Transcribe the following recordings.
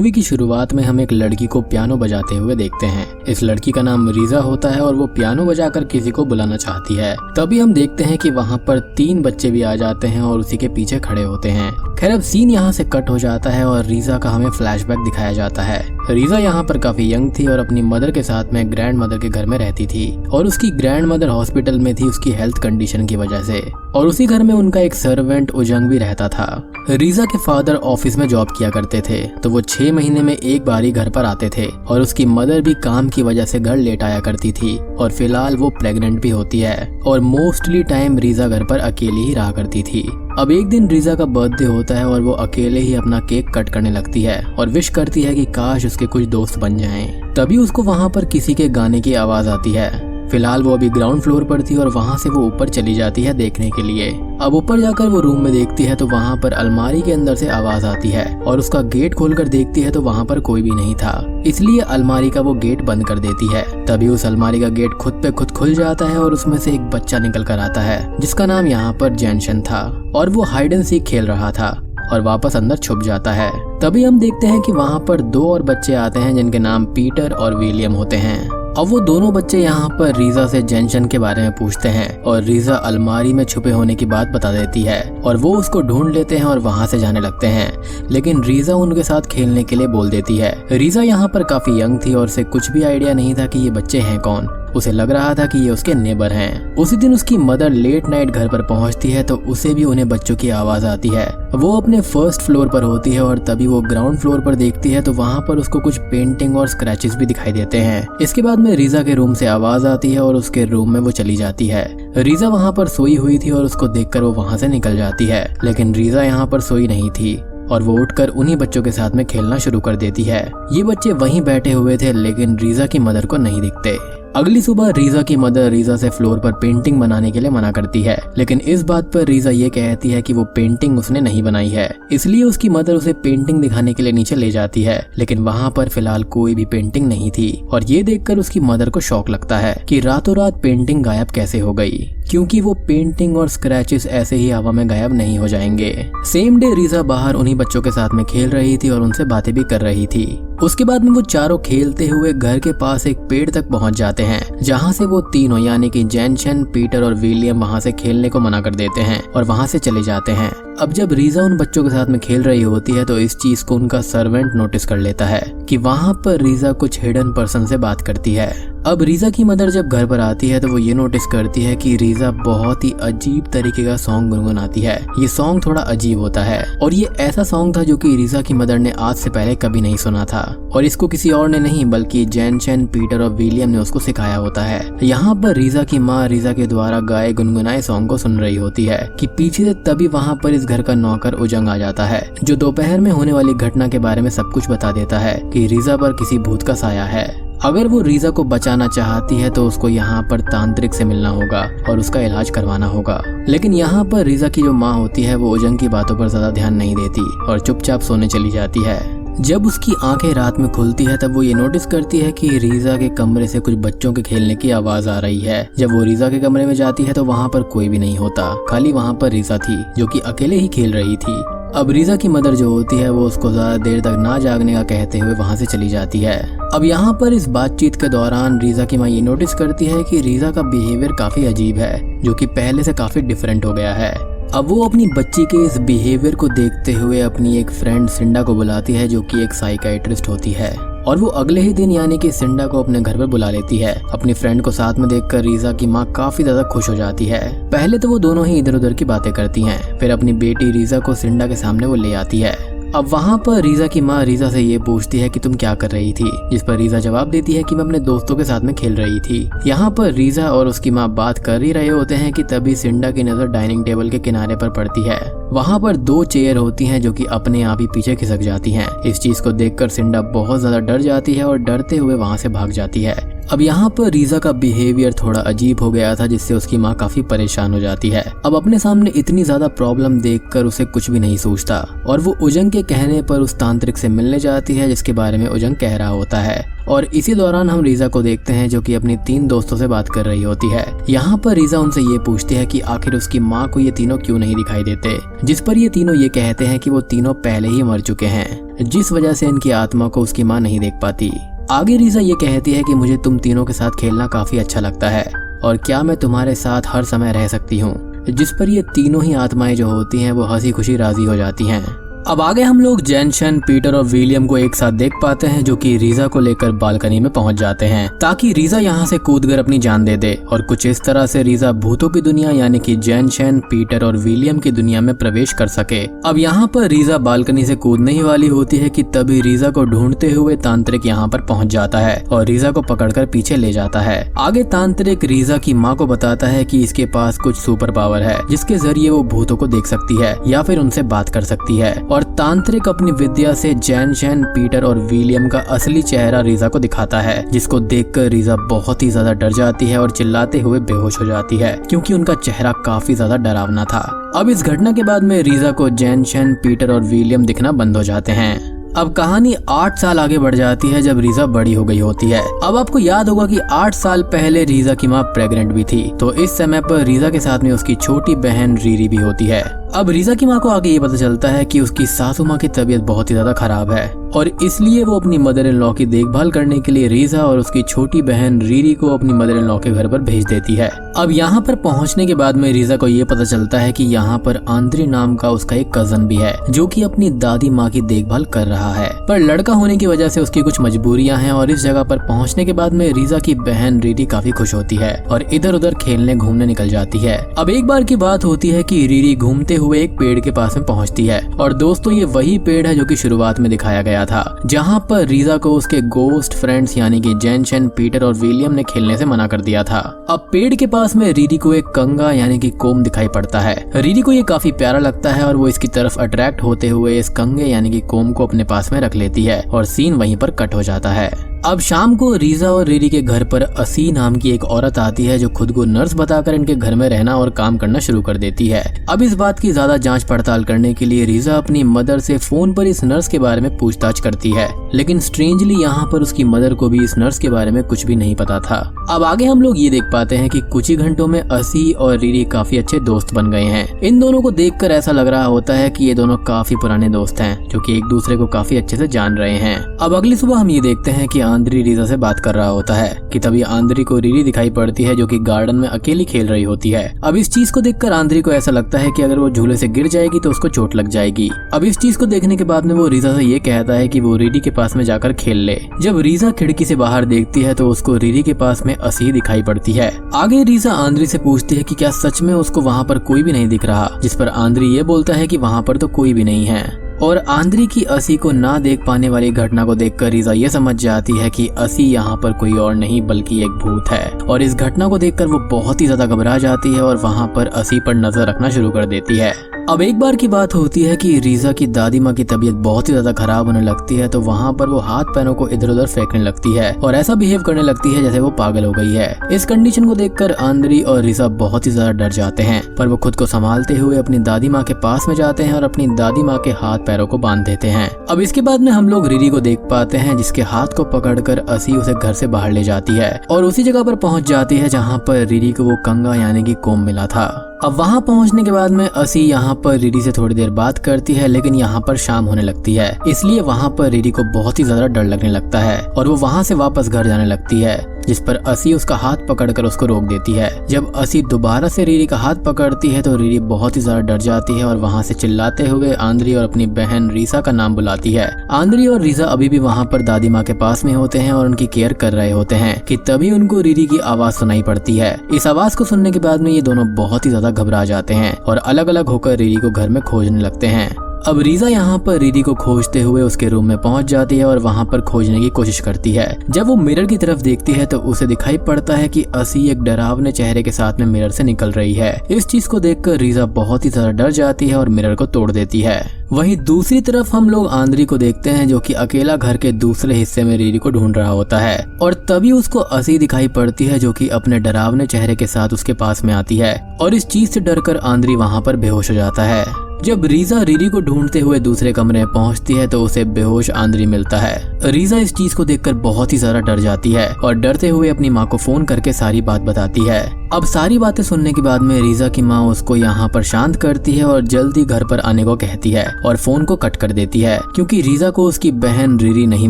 Movie की शुरुआत में हम एक लड़की को पियानो बजाते हुए देखते हैं। इस लड़की का नाम रीजा होता है और वो पियानो बजाकर किसी को बुलाना चाहती है। तभी हम देखते हैं कि वहाँ पर 3 बच्चे भी आ जाते हैं और उसी के पीछे खड़े होते हैं। खैर अब सीन यहाँ से कट हो जाता है और रीजा का हमें फ्लैशबैक दिखाया जाता है। रीजा यहाँ पर काफी यंग थी और अपनी मदर के साथ में ग्रैंड मदर के घर में रहती थी और उसकी ग्रैंड मदर हॉस्पिटल में थी उसकी हेल्थ कंडीशन की वजह से, और उसी घर में उनका एक सर्वेंट उजंग भी रहता था। रीजा के फादर ऑफिस में जॉब किया करते थे तो वो 6 महीने में एक बार ही घर पर आते थे और उसकी मदर भी काम की वजह से घर लेट आया करती थी और फिलहाल वो प्रेग्नेंट भी होती है और मोस्टली टाइम रीजा घर पर अकेली ही रहा करती थी। अब एक दिन रीजा का बर्थडे होता है और वो अकेले ही अपना केक कट करने लगती है और विश करती है कि काश उसके कुछ दोस्त बन जाएं। तभी उसको वहाँ पर किसी के गाने की आवाज आती है। फिलहाल वो अभी ग्राउंड फ्लोर पर थी और वहाँ से वो ऊपर चली जाती है देखने के लिए। अब ऊपर जाकर वो रूम में देखती है तो वहाँ पर अलमारी के अंदर से आवाज आती है और उसका गेट खोलकर देखती है तो वहाँ पर कोई भी नहीं था, इसलिए अलमारी का वो गेट बंद कर देती है। तभी उस अलमारी का गेट खुद पे खुद खुल जाता है और उसमें से एक बच्चा निकल कर आता है जिसका नाम यहाँ पर जैनशन था और वो हाइड एंड सीक खेल रहा था और वापस अंदर छुप जाता है। तभी हम देखते हैं कि वहाँ पर 2 और बच्चे आते हैं जिनके नाम पीटर और विलियम होते हैं। अब वो दोनों बच्चे यहाँ पर रीजा से जैनशन के बारे में पूछते हैं और रीजा अलमारी में छुपे होने की बात बता देती है और वो उसको ढूंढ लेते हैं और वहाँ से जाने लगते हैं, लेकिन रीजा उनके साथ खेलने के लिए बोल देती है। रीजा यहाँ पर काफी यंग थी और उसे कुछ भी आइडिया नहीं था कि ये बच्चे हैं कौन। उसे लग रहा था कि ये उसके नेबर हैं। उसी दिन उसकी मदर लेट नाइट घर पर पहुंचती है तो उसे भी उन्हें बच्चों की आवाज आती है। वो अपने फर्स्ट फ्लोर पर होती है और तभी वो ग्राउंड फ्लोर पर देखती है तो वहाँ पर उसको कुछ पेंटिंग और स्क्रैचेस भी दिखाई देते हैं। इसके बाद में रीजा के रूम से आवाज आती है और उसके रूम में वो चली जाती है। रीजा वहाँ पर सोई हुई थी और उसको देखकर वो वहाँ से निकल जाती है, लेकिन रीजा यहाँ पर सोई नहीं थी और वो उठकर उन्हीं बच्चों के साथ में खेलना शुरू कर देती है। ये बच्चे वहीं बैठे हुए थे लेकिन रीजा की मदर को नहीं दिखते। अगली सुबह रीजा की मदर रीजा से फ्लोर पर पेंटिंग बनाने के लिए मना करती है, लेकिन इस बात पर रीजा ये कहती है कि वो पेंटिंग उसने नहीं बनाई है, इसलिए उसकी मदर उसे पेंटिंग दिखाने के लिए नीचे ले जाती है, लेकिन वहाँ पर फिलहाल कोई भी पेंटिंग नहीं थी और ये देखकर उसकी मदर को शॉक लगता है कि रातों रात पेंटिंग गायब कैसे हो गई, क्योंकि वो पेंटिंग और स्क्रैचेस ऐसे ही हवा में गायब नहीं हो जाएंगे। सेम डे रीजा बाहर उन्हीं बच्चों के साथ में खेल रही थी और उनसे बातें भी कर रही थी। उसके बाद में वो चारों खेलते हुए घर के पास एक पेड़ तक पहुंच जाते हैं जहां से वो तीनों यानी कि जैनशन, पीटर और विलियम वहां से खेलने को मना कर देते हैं और वहां से चले जाते हैं। अब जब रीजा उन बच्चों के साथ में खेल रही होती है तो इस चीज को उनका सर्वेंट नोटिस कर लेता है कि वहां पर रीजा कुछ हिडन पर्सन से बात करती है। अब रीजा की मदर जब घर पर आती है तो वो ये नोटिस करती है कि रीजा बहुत ही अजीब तरीके का सॉन्ग गुनगुनाती है। ये सॉन्ग थोड़ा अजीब होता है और ये ऐसा सॉन्ग था जो कि रीजा की मदर ने आज से पहले कभी नहीं सुना था और इसको किसी और ने नहीं बल्कि जैनशन, पीटर और विलियम ने उसको सिखाया होता है। यहाँ पर रीजा की माँ रीजा के द्वारा गाए गुनगुनाए सॉन्ग को सुन रही होती है कि पीछे से तभी वहाँ पर इस घर का नौकर उजंग आ जाता है जो दोपहर में होने वाली घटना के बारे में सब कुछ बता देता है कि रीजा पर किसी भूत का साया है। अगर वो रीजा को बचाना चाहती है तो उसको यहाँ पर तांत्रिक से मिलना होगा और उसका इलाज करवाना होगा, लेकिन यहाँ पर रीजा की जो माँ होती है वो उजंग की बातों पर ज्यादा ध्यान नहीं देती और चुपचाप सोने चली जाती है। जब उसकी आंखें रात में खुलती है तब वो ये नोटिस करती है कि रीजा के कमरे से कुछ बच्चों के खेलने की आवाज आ रही है। जब वो रीजा के कमरे में जाती है तो वहाँ पर कोई भी नहीं होता, खाली वहाँ पर रीजा थी जो कि अकेले ही खेल रही थी। अब रीजा की मदर जो होती है वो उसको ज्यादा देर तक ना जागने का कहते हुए वहाँ से चली जाती है। अब यहाँ पर इस बातचीत के दौरान रीजा की माँ ये नोटिस करती है कि रीजा का बिहेवियर काफी अजीब है जो कि पहले से काफी डिफरेंट हो गया है। अब वो अपनी बच्ची के इस बिहेवियर को देखते हुए अपनी एक फ्रेंड सिंडा को बुलाती है जो कि एक साइकियाट्रिस्ट होती है और वो अगले ही दिन यानी कि सिंडा को अपने घर पर बुला लेती है। अपनी फ्रेंड को साथ में देखकर रीजा की माँ काफी ज्यादा खुश हो जाती है। पहले तो वो दोनों ही इधर उधर की बातें करती हैं, फिर अपनी बेटी रीजा को सिंडा के सामने वो ले आती है। अब वहाँ पर रीजा की माँ रीजा से ये पूछती है कि तुम क्या कर रही थी, जिस पर रीजा जवाब देती है कि मैं अपने दोस्तों के साथ में खेल रही थी। यहाँ पर रीजा और उसकी माँ बात कर ही रहे होते हैं कि तभी सिंडा की नजर डाइनिंग टेबल के किनारे पर पड़ती है। वहाँ पर 2 चेयर होती हैं जो कि अपने आप ही पीछे खिसक जाती हैं। इस चीज को देखकर सिंडा बहुत ज्यादा डर जाती है और डरते हुए वहाँ से भाग जाती है। अब यहाँ पर रीजा का बिहेवियर थोड़ा अजीब हो गया था जिससे उसकी माँ काफी परेशान हो जाती है। अब अपने सामने इतनी ज्यादा प्रॉब्लम देखकर उसे कुछ भी नहीं सोचता और वो उजंग के कहने पर उस तांत्रिक से मिलने जाती है जिसके बारे में उजंग कह रहा होता है। और इसी दौरान हम रीजा को देखते हैं जो कि अपनी 3 दोस्तों से बात कर रही होती है। यहाँ पर रीजा उनसे ये पूछती है कि आखिर उसकी माँ को ये तीनों क्यों नहीं दिखाई देते, जिस पर ये तीनों ये कहते हैं कि वो तीनों पहले ही मर चुके हैं। जिस वजह से इनकी आत्मा को उसकी माँ नहीं देख पाती। आगे रीजा ये कहती है कि मुझे तुम तीनों के साथ खेलना काफी अच्छा लगता है और क्या मैं तुम्हारे साथ हर समय रह सकती हूँ। जिस पर ये तीनों ही आत्माएं जो होती हैं वो हंसी खुशी राजी हो जाती हैं। अब आगे हम लोग जेनशन, पीटर और विलियम को एक साथ देख पाते हैं जो कि रीजा को लेकर बालकनी में पहुंच जाते हैं ताकि रीजा यहां से कूदकर अपनी जान दे दे। और कुछ इस तरह से रीजा भूतों की दुनिया यानी कि जेनशन, पीटर और विलियम की दुनिया में प्रवेश कर सके। अब यहाँ पर रीजा बालकनी से कूदने ही वाली होती है कि तभी रीजा को ढूंढते हुए तांत्रिक यहाँ पर पहुंच जाता है और रीजा को पकड़कर पीछे ले जाता है। आगे तांत्रिक रीजा की माँ को बताता है कि इसके पास कुछ सुपर पावर है जिसके जरिए वो भूतों को देख सकती है या फिर उनसे बात कर सकती है। और तांत्रिक अपनी विद्या से जेनशन, पीटर और विलियम का असली चेहरा रीजा को दिखाता है, जिसको देखकर रीजा बहुत ही ज्यादा डर जाती है और चिल्लाते हुए बेहोश हो जाती है क्योंकि उनका चेहरा काफी ज्यादा डरावना था। अब इस घटना के बाद में रीजा को जेनशन, पीटर और विलियम दिखना बंद हो जाते हैं। अब कहानी 8 साल आगे बढ़ जाती है जब रीजा बड़ी हो गई होती है। अब आपको याद होगा कि 8 साल पहले रीजा की माँ प्रेग्नेंट भी थी, तो इस समय पर रीजा के साथ में उसकी छोटी बहन रीरी भी होती है। अब रीजा की माँ को आगे ये पता चलता है कि उसकी सासू माँ की तबीयत बहुत ही ज्यादा खराब है और इसलिए वो अपनी मदर इन लॉ की देखभाल करने के लिए रीजा और उसकी छोटी बहन रीरी को अपनी मदर इन लॉ के घर पर भेज देती है। अब यहाँ पर पहुँचने के बाद में रीजा को ये पता चलता है कि यहाँ पर आंद्री नाम का उसका एक कजन भी है जो कि अपनी दादी माँ की देखभाल कर रहा है, पर लड़का होने की वजह से उसकी कुछ मजबूरियां हैं। और इस जगह पर पहुँचने के बाद में रीजा की बहन रीरी काफी खुश होती है और इधर उधर खेलने घूमने निकल जाती है। अब एक बार की बात होती है कि रीरी घूमते हुए एक पेड़ के पास में पहुंचती है और दोस्तों ये वही पेड़ है जो कि शुरुआत में दिखाया गया था, जहां पर रीजा को उसके गोस्ट फ्रेंड्स यानी कि जेनशन, पीटर और विलियम ने खेलने से मना कर दिया था। अब पेड़ के पास में रीरी को एक कंगा यानी कि कोम दिखाई पड़ता है। रीरी को ये काफी प्यारा लगता है और वो इसकी तरफ अट्रैक्ट होते हुए इस कंगे यानी कि कोम को अपने पास में रख लेती है और सीन वहीं पर कट हो जाता है। अब शाम को रीजा और रीरी के घर पर असी नाम की एक औरत आती है जो खुद को नर्स बताकर इनके घर में रहना और काम करना शुरू कर देती है। अब इस बात की ज्यादा जांच पड़ताल करने के लिए रीजा अपनी मदर से फोन पर इस नर्स के बारे में पूछताछ करती है, लेकिन स्ट्रेंजली यहाँ पर उसकी मदर को भी इस नर्स के बारे में कुछ भी नहीं पता था। अब आगे हम लोग ये देख पाते हैं कि कुछ ही घंटों में असी और रीरी काफी अच्छे दोस्त बन गए हैं। इन दोनों को देखकर ऐसा लग रहा होता है कि ये दोनों काफी पुराने दोस्त हैं जो कि एक दूसरे को काफी अच्छे से जान रहे हैं। अब अगली सुबह हम ये देखते हैं कि आंद्री रीजा से बात कर रहा होता है कि तभी आंद्री को रीरी दिखाई पड़ती है जो कि गार्डन में अकेली खेल रही होती है। अब इस चीज को देखकर आंद्री को ऐसा लगता है कि अगर वो झूले से गिर जाएगी तो उसको चोट लग जाएगी। अब इस चीज को देखने के बाद में वो रीजा से ये कहता है कि वो रीरी के पास में जाकर खेल ले। जब रीजा खिड़की से बाहर देखती है तो उसको रीरी के पास में असी दिखाई पड़ती है। आगे रीजा आंद्री से पूछती है कि क्या सच में उसको वहाँ पर कोई भी नहीं दिख रहा, जिस पर आंद्री ये बोलता है कि वहाँ पर तो कोई भी नहीं है। और आंद्री की असी को ना देख पाने वाली घटना को देखकर रीजा ये समझ जाती है कि असी यहाँ पर कोई और नहीं बल्कि एक भूत है। और इस घटना को देखकर वो बहुत ही ज्यादा घबरा जाती है और वहाँ पर असी पर नजर रखना शुरू कर देती है। अब एक बार की बात होती है कि रीजा की दादी माँ की तबीयत बहुत ही ज्यादा खराब होने लगती है, तो वहाँ पर वो हाथ पैरों को इधर उधर फेंकने लगती है और ऐसा बिहेव करने लगती है जैसे वो पागल हो गई है। इस कंडीशन को देखकर आंद्री और रीजा बहुत ही ज्यादा डर जाते हैं, पर वो खुद को संभालते हुए अपनी दादी माँ के पास में जाते हैं और अपनी दादी माँ के हाथ पैरों को बांध देते हैं। अब इसके बाद में हम लोग रीरी को देख पाते हैं जिसके हाथ को पकड़कर असी उसे घर से बाहर ले जाती है और उसी जगह पर पहुंच जाती है जहाँ पर रीरी को वो कंगा यानी कि कोम मिला था। अब वहाँ पहुँचने के बाद में असी यहाँ पर रीरी से थोड़ी देर बात करती है, लेकिन यहाँ पर शाम होने लगती है, इसलिए वहाँ पर रीरी को बहुत ही ज्यादा डर लगने लगता है और वो वहाँ से वापस घर जाने लगती है, जिस पर असी उसका हाथ पकड़कर उसको रोक देती है। जब असी दोबारा से रीरी का हाथ पकड़ती है तो रीरी बहुत ही ज्यादा डर जाती है और वहाँ से चिल्लाते हुए आंद्री और अपनी बहन रीसा का नाम बुलाती है। आंद्री और रीसा अभी भी वहाँ पर दादी माँ के पास में होते हैं और उनकी केयर कर रहे होते हैं कि तभी उनको रीरी की आवाज सुनाई पड़ती है। इस आवाज को सुनने के बाद में ये दोनों बहुत ही ज्यादा घबरा जाते हैं और अलग अलग होकर रीरी को घर में खोजने लगते हैं। अब रीजा यहाँ पर रीरी को खोजते हुए उसके रूम में पहुंच जाती है और वहाँ पर खोजने की कोशिश करती है। जब वो मिरर की तरफ देखती है तो उसे दिखाई पड़ता है कि असी एक डरावने चेहरे के साथ में मिरर से निकल रही है। इस चीज को देखकर रीजा बहुत ही ज्यादा डर जाती है और मिरर को तोड़ देती है। वहीं दूसरी तरफ हम लोग आंद्री को देखते हैं जो कि अकेला घर के दूसरे हिस्से में रीरी को ढूंढ रहा होता है और तभी उसको असी दिखाई पड़ती है जो कि अपने डरावने चेहरे के साथ उसके पास में आती है और इस चीज से डरकर आंद्री वहाँ पर बेहोश हो जाता है। जब रीजा रीरी को ढूंढते हुए दूसरे कमरे में पहुंचती है तो उसे बेहोश आंद्री मिलता है। रीजा इस चीज को देखकर बहुत ही ज्यादा डर जाती है और डरते हुए अपनी माँ को फोन करके सारी बात बताती है। अब सारी बातें सुनने के बाद में रीजा की माँ उसको यहाँ पर शांत करती है और जल्दी घर पर आने को कहती है और फोन को कट कर देती है, क्योंकि रीजा को उसकी बहन रीरी नहीं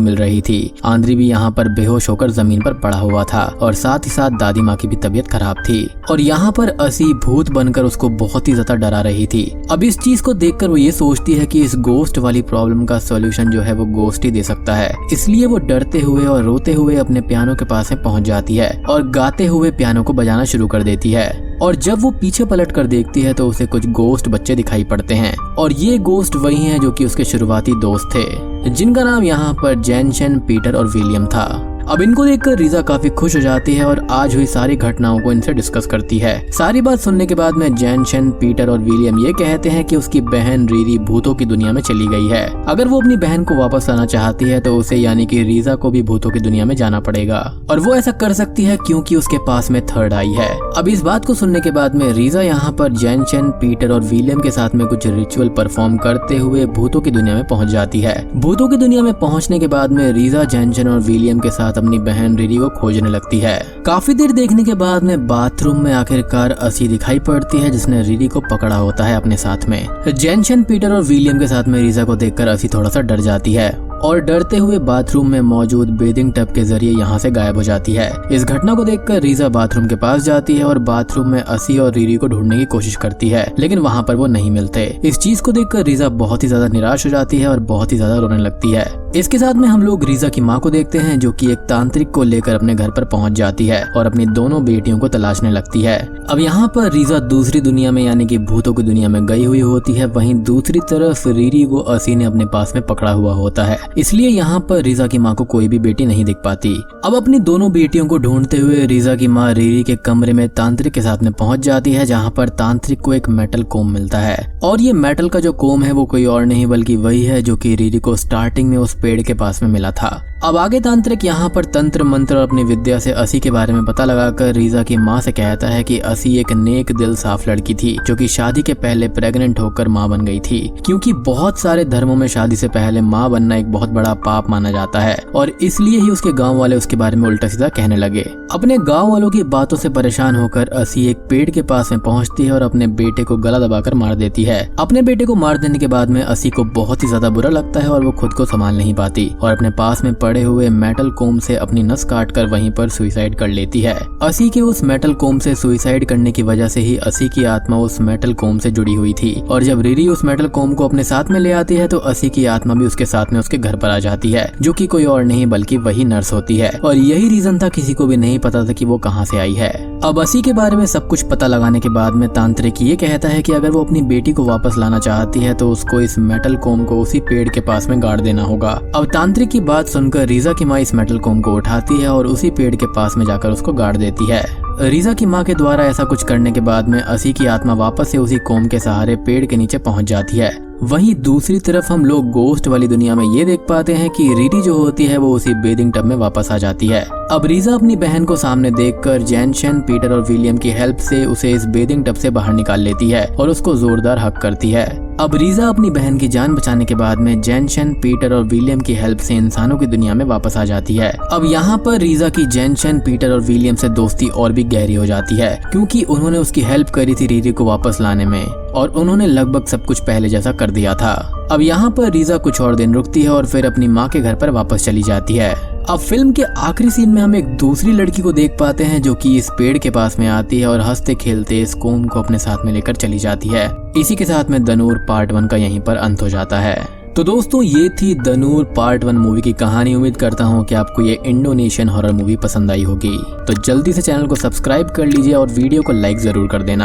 मिल रही थी। आंद्री भी यहाँ पर बेहोश होकर जमीन पर पड़ा हुआ था और साथ ही साथ दादी माँ की भी तबीयत खराब थी और यहाँ पर असी भूत बनकर उसको बहुत ही ज्यादा डरा रही थी। अब इस चीज को देखकर वो ये सोचती है कि इस गोस्ट वाली प्रॉब्लम का सॉल्यूशन जो है वो गोस्ट ही दे सकता है, इसलिए वो डरते हुए और रोते हुए अपने पियानो के पास में पहुंच जाती है और गाते हुए पियानो को बजाना शुरू कर देती है। और जब वो पीछे पलट कर देखती है तो उसे कुछ गोस्ट बच्चे दिखाई पड़ते हैं और ये गोस्ट वही हैं जो कि उसके शुरुआती दोस्त थे, जिनका नाम यहाँ पर जेनशन, पीटर और विलियम था। अब इनको देखकर रीजा काफी खुश हो जाती है और आज हुई सारी घटनाओं को इनसे डिस्कस करती है। सारी बात सुनने के बाद में जेनशन, पीटर और विलियम ये कहते हैं कि उसकी बहन रीरी भूतों की दुनिया में चली गई है। अगर वो अपनी बहन को वापस लाना चाहती है तो उसे यानी कि रीजा को भी भूतों की दुनिया में जाना पड़ेगा और वो ऐसा कर सकती है क्योंकि उसके पास में थर्ड आई है। अब इस बात को सुनने के बाद में रीजा यहाँ पर जेनशन, पीटर और विलियम के साथ में कुछ रिचुअल परफॉर्म करते हुए भूतों की दुनिया में पहुंच जाती है। भूतों की दुनिया में पहुंचने के बाद में रीजा जेनशन और विलियम के साथ अपनी बहन रीरी को खोजने लगती है। काफी देर देखने के बाद में बाथरूम में आखिरकार असी दिखाई पड़ती है, जिसने रीरी को पकड़ा होता है अपने साथ में। जेनशन, पीटर और विलियम के साथ में रीजा को देखकर असी थोड़ा सा डर जाती है और डरते हुए बाथरूम में मौजूद बेदिंग टब के जरिए यहाँ से गायब हो जाती है। इस घटना को देखकर रीजा बाथरूम के पास जाती है और बाथरूम में असी और रीरी को ढूंढने की कोशिश करती है, लेकिन वहाँ पर वो नहीं मिलते। इस चीज को देखकर रीजा बहुत ही ज्यादा निराश हो जाती है और बहुत ही ज्यादा रोने लगती है। इसके साथ में हम लोग रीजा की माँ को देखते हैं, जो कि एक तांत्रिक को लेकर अपने घर पर पहुंच जाती है और अपनी दोनों बेटियों को तलाशने लगती है। अब यहाँ पर रीजा दूसरी दुनिया में यानी कि भूतों की दुनिया में गई हुई होती है, वहीं दूसरी तरफ रीरी को असी ने अपने पास में पकड़ा हुआ होता है, इसलिए यहाँ पर रीजा की माँ को कोई भी बेटी नहीं दिख पाती। अब अपनी दोनों बेटियों को ढूंढते हुए रीजा की माँ रीरी के कमरे में तांत्रिक के साथ में पहुंच जाती है, जहाँ पर तांत्रिक को एक मेटल कोम मिलता है और ये मेटल का जो कोम है वो कोई और नहीं बल्कि वही है जो कि रीरी को स्टार्टिंग में उस पेड़ के पास में मिला था। अब आगे तांत्रिक यहाँ पर तंत्र मंत्र और अपनी विद्या से असी के बारे में पता लगाकर रीजा की माँ से कहता है कि असी एक नेक दिल साफ लड़की थी, जो कि शादी के पहले प्रेग्नेंट होकर माँ बन गई थी, क्योंकि बहुत सारे धर्मों में शादी से पहले माँ बनना एक बहुत बड़ा पाप माना जाता है और इसलिए ही उसके गाँव वाले उसके बारे में उल्टा सीधा कहने लगे। अपने गाँव वालों की बातों से परेशान होकर असी एक पेड़ के पास में पहुँचती है और अपने बेटे को गला दबाकर मार देती है। अपने बेटे को मार देने के बाद में असी को बहुत ही ज्यादा बुरा लगता है और वो खुद को संभाल नहीं पाती और अपने पास में पड़े हुए मेटल कोम से अपनी नस काटकर वहीं पर सुसाइड कर लेती है। असी के उस मेटल कोम से सुसाइड करने की वजह से ही असी की आत्मा उस मेटल कोम से जुड़ी हुई थी और जब रीरी उस मेटल कोम को अपने साथ में ले आती है तो असी की आत्मा भी उसके साथ में उसके घर पर आ जाती है, जो कि कोई और नहीं बल्कि वही नर्स होती है और यही रीजन था, किसी को भी नहीं पता था कि वो कहाँ से आई है। अब असी के बारे में सब कुछ पता लगाने के बाद में तांत्रिक ये कहता है कि अगर वो अपनी बेटी को वापस लाना चाहती है तो उसको इस मेटल कोम को उसी पेड़ के पास में गाड़ देना होगा। अब तांत्रिक की बात सुनकर रीजा की माँ इस मेटल कोम को उठाती है और उसी पेड़ के पास में जाकर उसको गाड़ देती है। रीजा की माँ के द्वारा ऐसा कुछ करने के बाद में असी की आत्मा वापस से उसी कोम के सहारे पेड़ के नीचे पहुंच जाती है। वहीं दूसरी तरफ हम लोग गोस्ट वाली दुनिया में ये देख पाते हैं कि रीरी जो होती है वो उसी बेदिंग टब में वापस आ जाती है। अब रीजा अपनी बहन को सामने देखकर जेनशन, पीटर और विलियम की हेल्प से उसे इस बेदिंग टब से बाहर निकाल लेती है और उसको जोरदार हक करती है। अब रीजा अपनी बहन की जान बचाने के बाद में जेनशन, पीटर और विलियम की हेल्प से इंसानों की दुनिया में वापस आ जाती है। अब यहाँ पर रीजा की जेनशन, पीटर और विलियम से दोस्ती और भी गहरी हो जाती है, क्योंकि उन्होंने उसकी हेल्प करी थी रीरी को वापस लाने में और उन्होंने लगभग सब कुछ पहले जैसा कर दिया था। अब यहाँ पर रीजा कुछ और दिन रुकती है और फिर अपनी माँ के घर पर वापस चली जाती है। अब फिल्म के आखिरी सीन में हम एक दूसरी लड़की को देख पाते हैं, जो कि इस पेड़ के पास में आती है और हंसते खेलते इस कोम को अपने साथ में लेकर चली जाती है। इसी के साथ में धनूर पार्ट 1 का यहीं पर अंत हो जाता है। तो दोस्तों ये थी धनूर पार्ट 1 मूवी की कहानी। उम्मीद करता हूँ कि आपको ये इंडोनेशियन हॉरर मूवी पसंद आई होगी। तो जल्दी से चैनल को सब्सक्राइब कर लीजिए और वीडियो को लाइक जरूर कर देना।